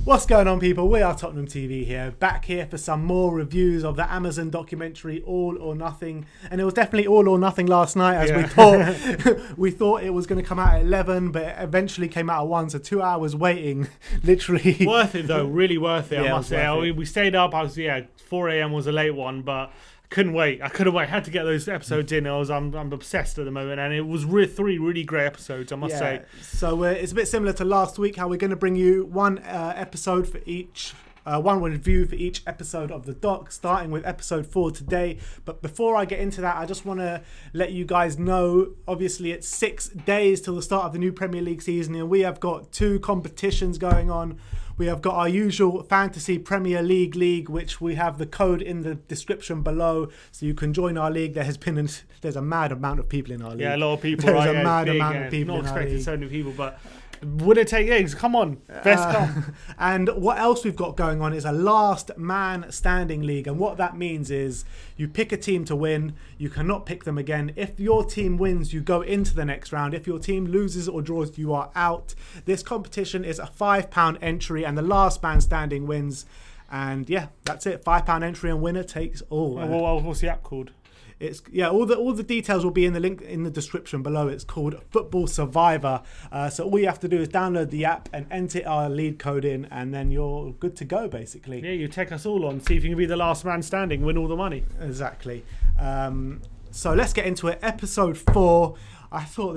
What's going on, people? We are Tottenham TV here, back here for some more reviews of the Amazon documentary All or Nothing. And it was definitely All or Nothing last night, as we thought. We thought it was going to come out at 11, but it eventually came out at 1, so 2 hours waiting, literally. Worth it though, really worth it, I must say. It. We stayed up, 4 a.m. was a late one, but couldn't wait. I had to get those episodes in. I'm obsessed at the moment, and it was three really great episodes, I must say. So it's a bit similar to last week, how we're going to bring you one episode for each, one review for each episode of the doc, starting with episode 4 today. But before I get into that, I just want to let you guys know, obviously it's 6 days till the start of the new Premier League season, and we have got 2 competitions going on. We have got our usual Fantasy Premier League, which we have the code in the description below, so you can join our league. There's a mad amount of people in our league. Yeah, a lot of people. There's a mad amount of people. Not expecting so many people, but would it take eggs? Come on, best come. And what else we've got going on is a last man standing league, and what that means is you pick a team to win. You cannot pick them again. If your team wins, you go into the next round. If your team loses or draws, you are out. This competition is a £5 entry, and the last man standing wins. And yeah, that's it. £5 entry, and winner takes all. What's the app called? It's all the details will be in the link in the description below. It's called Football Survivor. So all you have to do is download the app and enter our lead code in, and then you're good to go, basically. Yeah, you take us all on. See if you can be the last man standing, win all the money. Exactly. So let's get into it. Episode 4. I thought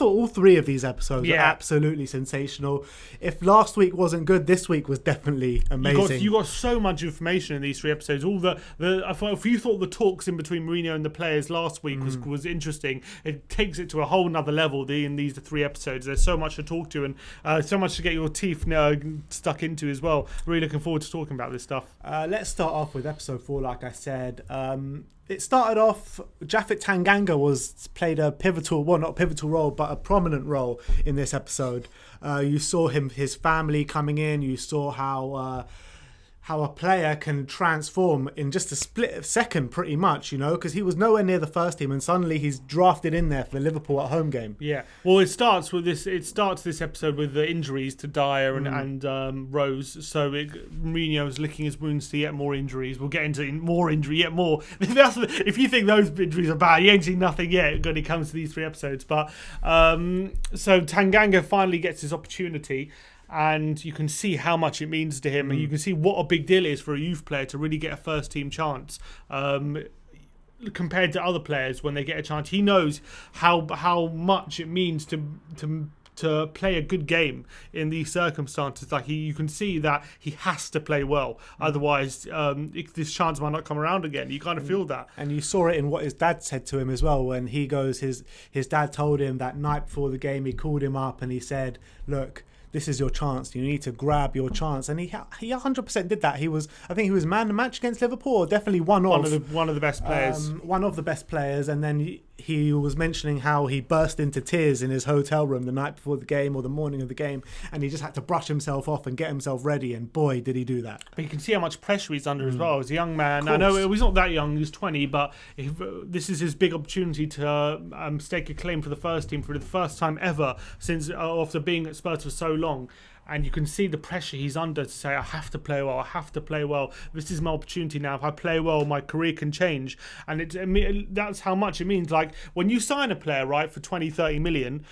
all 3 of these episodes were absolutely sensational. If last week wasn't good, this week was definitely amazing. You got so much information in these 3 episodes. If you thought the talks in between Mourinho and the players last week was interesting, it takes it to a whole nother level in these 3 episodes. There's so much to talk to, and so much to get your teeth stuck into as well. Really looking forward to talking about this stuff. Let's start off with episode 4, like I said. It started off, Tanganga played a not pivotal role, but a prominent role in this episode. You saw his family coming in. You saw how a player can transform in just a split second, pretty much, because he was nowhere near the first team, and suddenly he's drafted in there for the Liverpool at home game. Yeah, well, it starts this episode with the injuries to Dyer and Rose. So Mourinho is licking his wounds to yet more injuries. We'll get into more injury, yet more. If you think those injuries are bad, you ain't seen nothing yet when it comes to these 3 episodes. But so Tanganga finally gets his opportunity, and you can see how much it means to him, and you can see what a big deal it is for a youth player to really get a first team chance. Compared to other players, when they get a chance, he knows how much it means to play a good game in these circumstances. You can see that he has to play well, otherwise this chance might not come around again. You kind of feel that, and you saw it in what his dad said to him as well. When he goes, his dad told him that night before the game, he called him up and he said, "Look, this is your chance. You need to grab your chance." And he 100% did that. I think he was man of the match against Liverpool, or definitely one of the best players. One of the best players. And then he was mentioning how he burst into tears in his hotel room the night before the game or the morning of the game, and he just had to brush himself off and get himself ready. And boy, did he do that. But you can see how much pressure he's under as well. As a young man, I know he's not that young, he's 20, but this is his big opportunity to stake a claim for the first team for the first time ever since after being at Spurs for so long. And you can see the pressure he's under to say, I have to play well. This is my opportunity now. If I play well, my career can change. And that's how much it means. Like, when you sign a player, right, for 20, 30 million,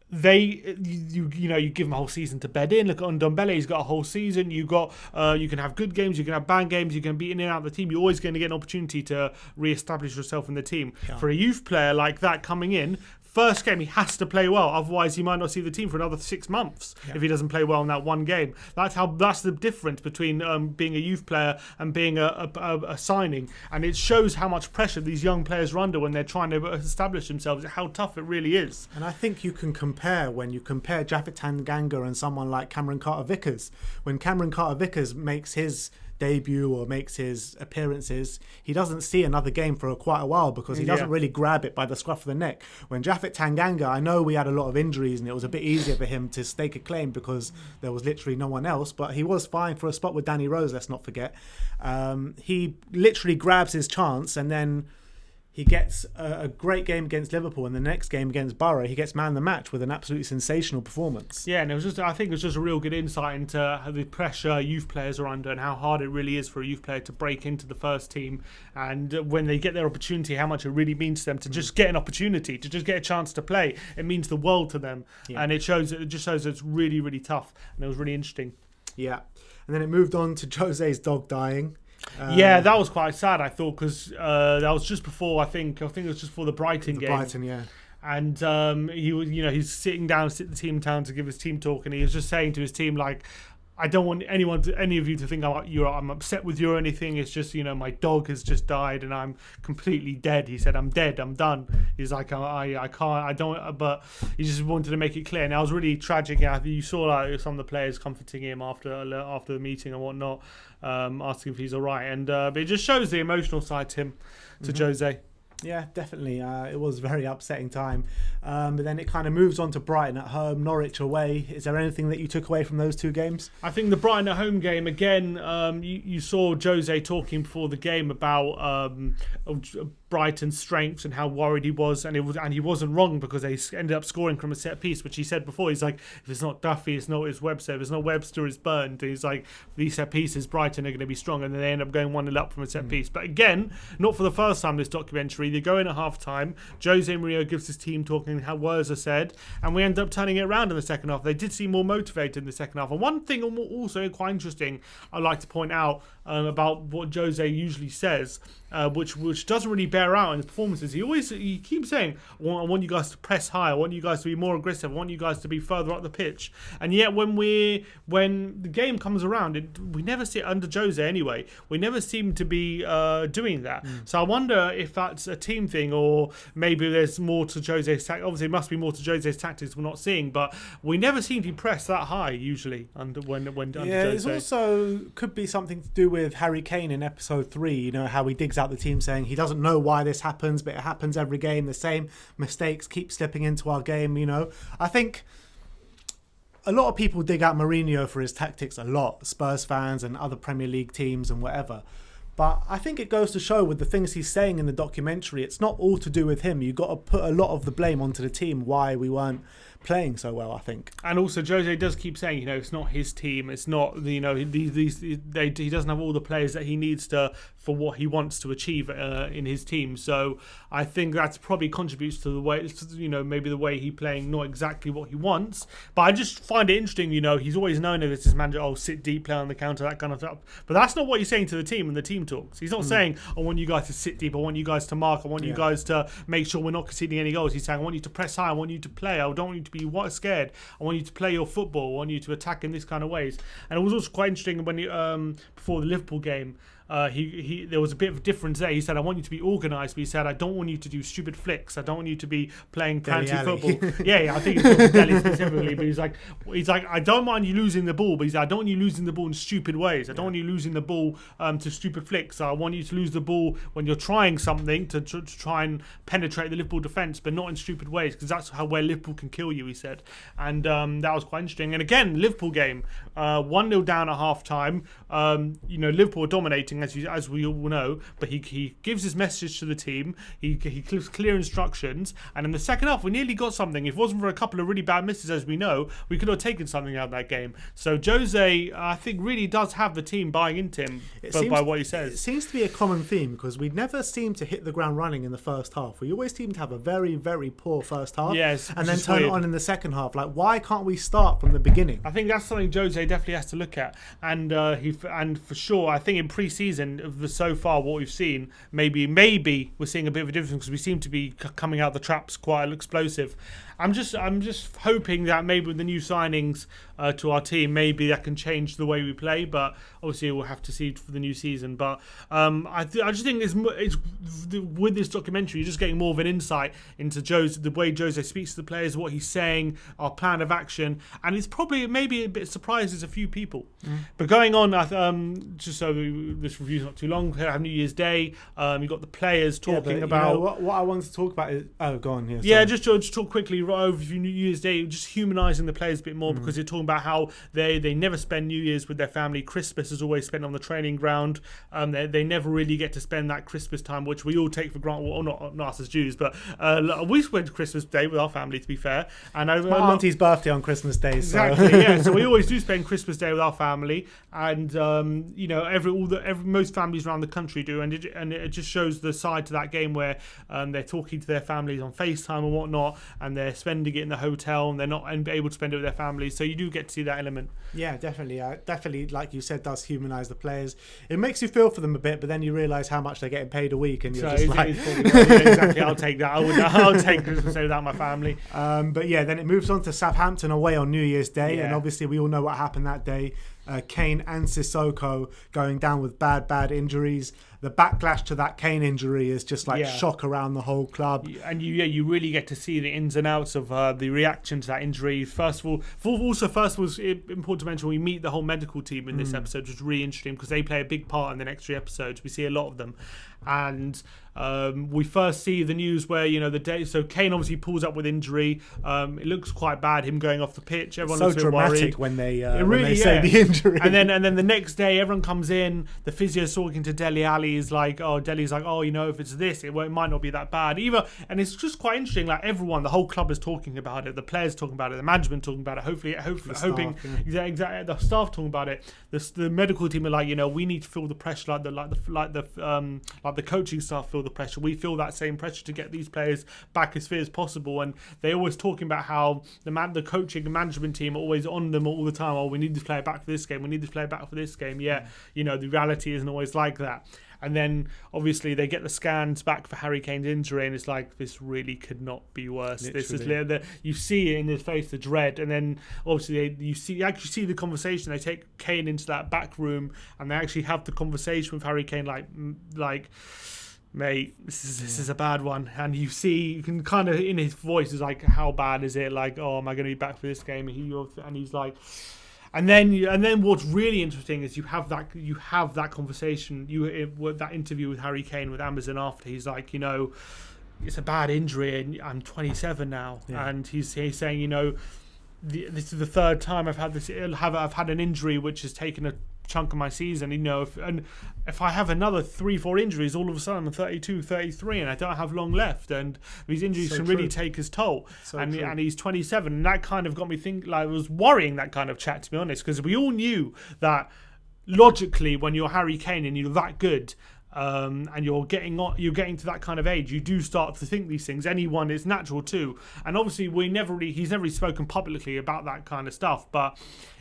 you give him a whole season to bed in. Look at Ndombele, he's got a whole season. You can have good games, you can have bad games, you can be in and out of the team. You're always going to get an opportunity to re-establish yourself in the team. Yeah. For a youth player like that coming in, first game, he has to play well. Otherwise, he might not see the team for another 6 months if he doesn't play well in that one game. That's the difference between being a youth player and being a signing. And it shows how much pressure these young players are under when they're trying to establish themselves, how tough it really is. And I think you can compare Tanganga and someone like Cameron Carter-Vickers. When Cameron Carter-Vickers makes his debut or makes his appearances, he doesn't see another game for quite a while because he doesn't really grab it by the scruff of the neck. When Tanganga, I know we had a lot of injuries and it was a bit easier for him to stake a claim because there was literally no one else, but he was fine for a spot with Danny Rose, let's not forget. He literally grabs his chance, and then he gets a great game against Liverpool, and the next game against Borough, he gets man of the match with an absolutely sensational performance. Yeah, and I think it was just a real good insight into how the pressure youth players are under and how hard it really is for a youth player to break into the first team, and when they get their opportunity, how much it really means to them to just get an opportunity, to just get a chance to play. It means the world to them, and it just shows it's really, really tough, and it was really interesting. Yeah, and then it moved on to Jose's dog dying. Yeah, that was quite sad, I thought, because that was just before, I think it was just before the Brighton game. Brighton, yeah. And he was, he's sitting down, sit the team down to give his team talk, and he was just saying to his team, like, I don't want any of you to think I'm upset with you or anything. It's just, my dog has just died and I'm completely dead. He said, I'm dead, I'm done. He's like, I can't, I don't, but he just wanted to make it clear. And that was really tragic. You saw like some of the players comforting him after the meeting and whatnot, asking if he's all right. And but it just shows the emotional side to him, to Jose. Yeah, definitely. It was a very upsetting time. But then it kind of moves on to Brighton at home, Norwich away. Is there anything that you took away from those two games? I think the Brighton at home game, again, you saw Jose talking before the game about Brighton's strengths and how worried he was, and he wasn't wrong, because they ended up scoring from a set piece, which he said before. He's like, if it's not Duffy, it's not Webster. If it's not Webster, it's Burnt. He's like, these set pieces, Brighton are going to be strong, and then they end up going 1-0 up from a set piece. But again, not for the first time this documentary. They go in at half time. Jose Mourinho gives his team talking how words are said, and we end up turning it around in the second half. They did seem more motivated in the second half. And one thing also quite interesting I'd like to point out about what Jose usually says, which doesn't really bear out in his performances. He keeps saying, I want you guys to press high, I want you guys to be more aggressive, I want you guys to be further up the pitch. And yet when the game comes around, we never see it under Jose anyway. We never seem to be doing that. So I wonder if that's a team thing, or maybe there's more to Jose's tactics. Obviously, it must be more to Jose's tactics we're not seeing, but we never seem to be pressed that high usually under Jose. It's also could be something to do with Harry Kane in episode 3. How he digs out the team saying he doesn't know why this happens, but it happens every game. The same mistakes keep slipping into our game. I think a lot of people dig out Mourinho for his tactics a lot, Spurs fans and other Premier League teams and whatever. But I think it goes to show with the things he's saying in the documentary, it's not all to do with him. You've got to put a lot of the blame onto the team why we weren't playing so well, I think. And also Jose does keep saying, it's not his team, it's not, he doesn't have all the players that he needs for what he wants to achieve in his team. So I think that's probably contributes to the way, maybe the way he's playing, not exactly what he wants. But I just find it interesting, he's always known as his manager, sit deep, play on the counter, that kind of stuff. But that's not what he's saying to the team in the team talks. He's not saying, I want you guys to sit deep, I want you guys to mark, I want you guys to make sure we're not conceding any goals. He's saying, I want you to press high, I want you to play, I don't want you to be scared, I want you to play your football, I want you to attack in this kind of ways. And it was also quite interesting when before the Liverpool game, there was a bit of a difference there. He said, I want you to be organised, but he said, I don't want you to do stupid flicks. I don't want you to be playing fancy football. I think it's talking Dele specifically, but he's like, I don't mind you losing the ball, but he's like, I don't want you losing the ball in stupid ways. I don't want you losing the ball to stupid flicks. I want you to lose the ball when you're trying something to try and penetrate the Liverpool defence, but not in stupid ways, because that's where Liverpool can kill you, he said. And that was quite interesting. And again, Liverpool game, 1-0 down at half time. Liverpool are dominating, as we all know, but he gives his message to the team. He gives clear instructions, and in the second half we nearly got something. If it wasn't for a couple of really bad misses, as we know, we could have taken something out of that game. So Jose, I think, really does have the team buying into him by what he says. It seems to be a common theme, because we never seem to hit the ground running in the first half. We always seem to have a very, very poor first half, and then turn it on in the second half. Like, why can't we start from the beginning? I think that's something Jose definitely has to look at, and for sure, I think in pre-season, so far what we've seen, maybe we're seeing a bit of a difference, because we seem to be coming out the traps quite explosive. I'm just hoping that maybe with the new signings to our team, maybe that can change the way we play. But obviously we'll have to see for the new season. But I just think it's with this documentary, you're just getting more of an insight into the way Jose speaks to the players, what he's saying, our plan of action, and it's probably maybe a bit surprises a few people. But going on, just so this review's not too long, we have New Year's Day. You've got the players talking about what I wanted to talk about is go on. Just talk quickly over New Year's Day, just humanising the players a bit more, because you're talking about how they never spend New Year's with their family. Christmas is always spent on the training ground. They never really get to spend that Christmas time, which we all take for granted. Well, not us as Jews, but we spend Christmas Day with our family, to be fair. And my auntie's birthday on Christmas Day. Exactly, so. Yeah. So we always do spend Christmas Day with our family, and most families around the country do, and it just shows the side to that game where they're talking to their families on FaceTime and whatnot, and they're spending it in the hotel, and they're not able to spend it with their families. So you do get to see that element. Yeah, definitely. Definitely, like you said, does humanise the players. It makes you feel for them a bit, but then you realise how much they're getting paid a week, and you're just like... exactly, I'll take that. I'll take Christmas Day without my family. But yeah, then it moves on to Southampton away on New Year's Day, Yeah. and obviously we all know what happened that day. Kane and Sissoko going down with bad injuries. The backlash to that Kane injury is just like shock around the whole club. And you really get to see the ins and outs of the reaction to that injury. First of all, it's important to mention we meet the whole medical team in this episode, which is really interesting because they play a big part in the next 3 episodes. We see a lot of them. And we first see the news where so Kane obviously pulls up with injury. It looks quite bad, him going off the pitch. Everyone looks a bit dramatic worried. when they say the injury. And then the next day, everyone comes in. The physio's talking to Dele Alli. Is like, Dele's like, if it's this, it might not be that bad either. And it's just quite interesting. Like everyone, the whole club is talking about it. The players talking about it. The management talking about it. Hoping the staff talking about it. The medical team are like, we need to feel the pressure, like the coaching staff feel the pressure. We feel that same pressure to get these players back as fit as possible. And they're always talking about how the coaching and management team are always on them all the time. We need this player back for this game. We need this player back for this game. Yeah, the reality isn't always like that. And then obviously they get the scans back for Harry Kane's injury, and it's like, this really could not be worse. Literally. This is you see it in his face, the dread, and then obviously you actually see the conversation. They take Kane into that back room, and they actually have the conversation with Harry Kane, like. Mate, this is a bad one, and you can kind of in his voice is like, how bad is it? Like, am I going to be back for this game? And he's like, and then what's really interesting is you have that conversation, that interview with Harry Kane with Amazon after. He's like, it's a bad injury, and I'm 27 now, and he's saying, this is the 3rd time I've had an injury which has taken a chunk of my season, if I have another 3-4 injuries, all of a sudden I'm 32, 33, and I don't have long left, and these injuries can really take his toll. And he's 27, and that kind of got me thinking. Like, it was worrying, that kind of chat, to be honest, because we all knew that logically, when you're Harry Kane and you're that good, and you're getting to that kind of age, you do start to think these things. Anyone, it's natural too. And obviously he's never really spoken publicly about that kind of stuff, but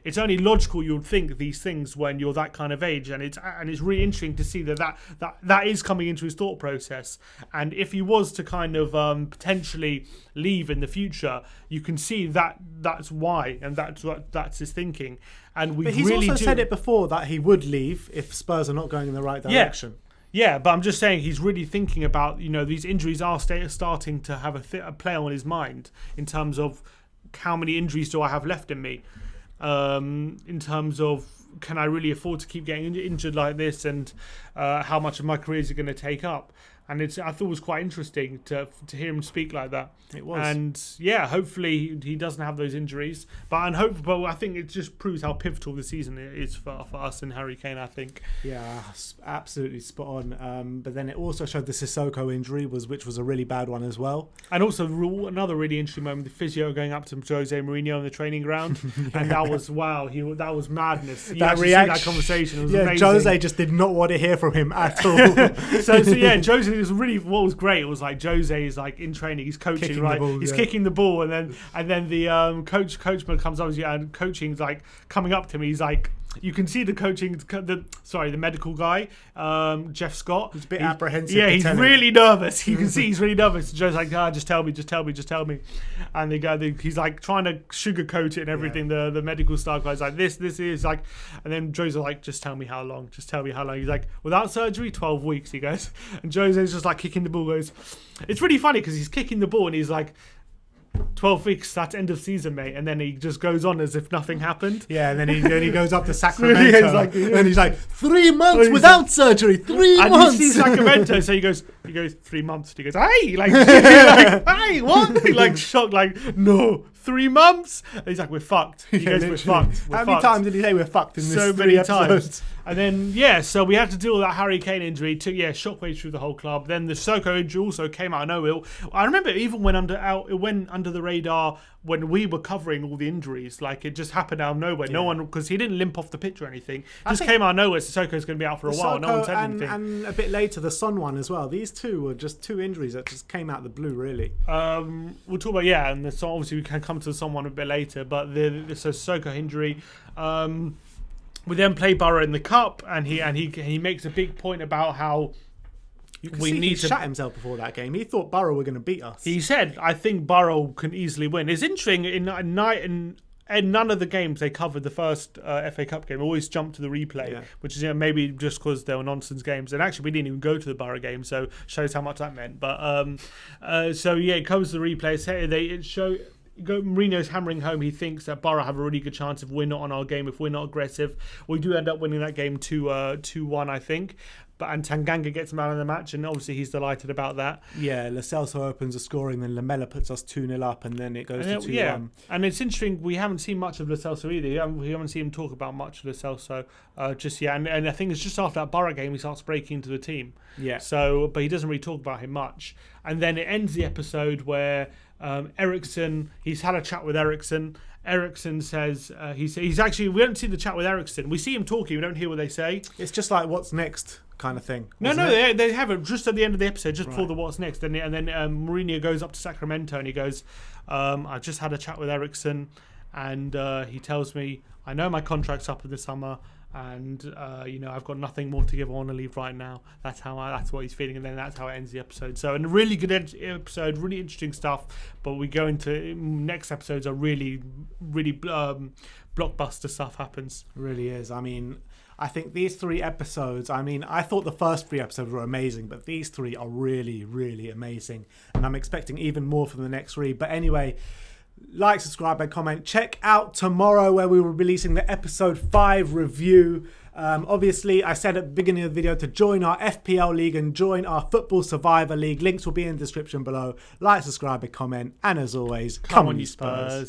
it's only logical you would think these things when you're that kind of age. And it's really interesting to see that is coming into his thought process. And if he was to kind of potentially leave in the future, you can see that's why, and that's his thinking. And but he's also said it before that he would leave if Spurs are not going in the right direction. Yeah, but I'm just saying he's really thinking about, these injuries are starting to have a play on his mind in terms of how many injuries do I have left in me, in terms of can I really afford to keep getting injured like this, and how much of my career is it going to take up. And I thought it was quite interesting to hear him speak like that. It was. And yeah, hopefully he doesn't have those injuries. But I think it just proves how pivotal the season is for us and Harry Kane, I think. Yeah, absolutely spot on. But then it also showed the Sissoko injury, which was a really bad one as well. And also another really interesting moment, the physio going up to Jose Mourinho on the training ground. And that was, that was madness. That reaction, that conversation was amazing. Jose just did not want to hear from him at all. so Jose, it was really, what was great was like Jose is like in training, he's coaching, right? He's kicking the ball, and then the coachman comes up and coaching's like coming up to me. He's like, you can see the medical guy, Jeff Scott. He's a bit apprehensive. Yeah, he's really nervous. You can see he's really nervous. Joe's like, just tell me. And he's like trying to sugarcoat it and everything. Yeah. The medical staff guy's like, this is like, and then Joe's like, just tell me how long. He's like, without surgery, 12 weeks, he goes. And Jose's just like kicking the ball, goes, it's really funny because he's kicking the ball and he's like, 12 weeks, that's end of season, mate. And then he just goes on as if nothing happened. Yeah, and then he goes up to Sacramento. Yeah, and he's like, 3 months without surgery. 3 and months. You see Sacramento, so he goes 3 months. He goes, hey, like, hey, what? He like shocked, like, no, 3 months. And he's like, we're fucked. He goes, we're fucked. How many times did he say we're fucked in this? So many times. And then so we had to deal with that Harry Kane injury. Took shockwaves through the whole club. Then the Sissoko injury also came out of nowhere. I remember it even it went under the radar when we were covering all the injuries. Like it just happened out of nowhere. No one, because he didn't limp off the pitch or anything. It just came out of nowhere. Sissoko's going to be out for a while. No one said anything. And a bit later, the Son one as well. These two were just 2 injuries that just came out of the blue, really. We'll talk about and the Son, obviously we can come to the Son one a bit later. But the Sissoko injury. We then play Borough in the cup, and he makes a big point about how he shut himself before that game. He thought Borough were going to beat us. He said, "I think Borough can easily win." It's interesting in none of the games they covered the first FA Cup game. Always jumped to the replay, which is maybe just because they were nonsense games. And actually, we didn't even go to the Borough game, so shows how much that meant. But it covers the replay. Mourinho's hammering home. He thinks that Borough have a really good chance if we're not on our game, if we're not aggressive. We do end up winning that game 2-1, I think. And Tanganga gets him out of the match, and obviously he's delighted about that. Yeah, Lo Celso opens the scoring, then Lamela puts us 2-0 up, and then it goes to 2-1. Yeah, and it's interesting, we haven't seen much of Lo Celso either. We haven't seen him talk about much of Lo Celso just yet. And I think it's just after that Borough game he starts breaking into the team. Yeah. So, but he doesn't really talk about him much. And then it ends the episode where Eriksen, he's had a chat with Eriksen. Eriksen says, he's actually, we don't see the chat with Eriksen. We see him talking, we don't hear what they say. It's just like, what's next kind of thing. No, they have it just at the end of the episode, just before the what's next. And then Mourinho goes up to Sacramento and he goes, I just had a chat with Eriksen, and he tells me, I know my contract's up in the summer, and I've got nothing more to give. I want to leave right now. That's what he's feeling, and then that's how it ends the episode. So, a really good episode, really interesting stuff. But we go into next episodes are really, really blockbuster stuff happens. It really is. I mean, I think these 3 episodes, I thought the first 3 episodes were amazing, but these 3 are really, really amazing. And I'm expecting even more from the next 3. But anyway, like, subscribe, and comment. Check out tomorrow where we will be releasing the episode 5 review. Obviously, I said at the beginning of the video to join our FPL League and join our Football Survivor League. Links will be in the description below. Like, subscribe, and comment. And as always, come on you Spurs.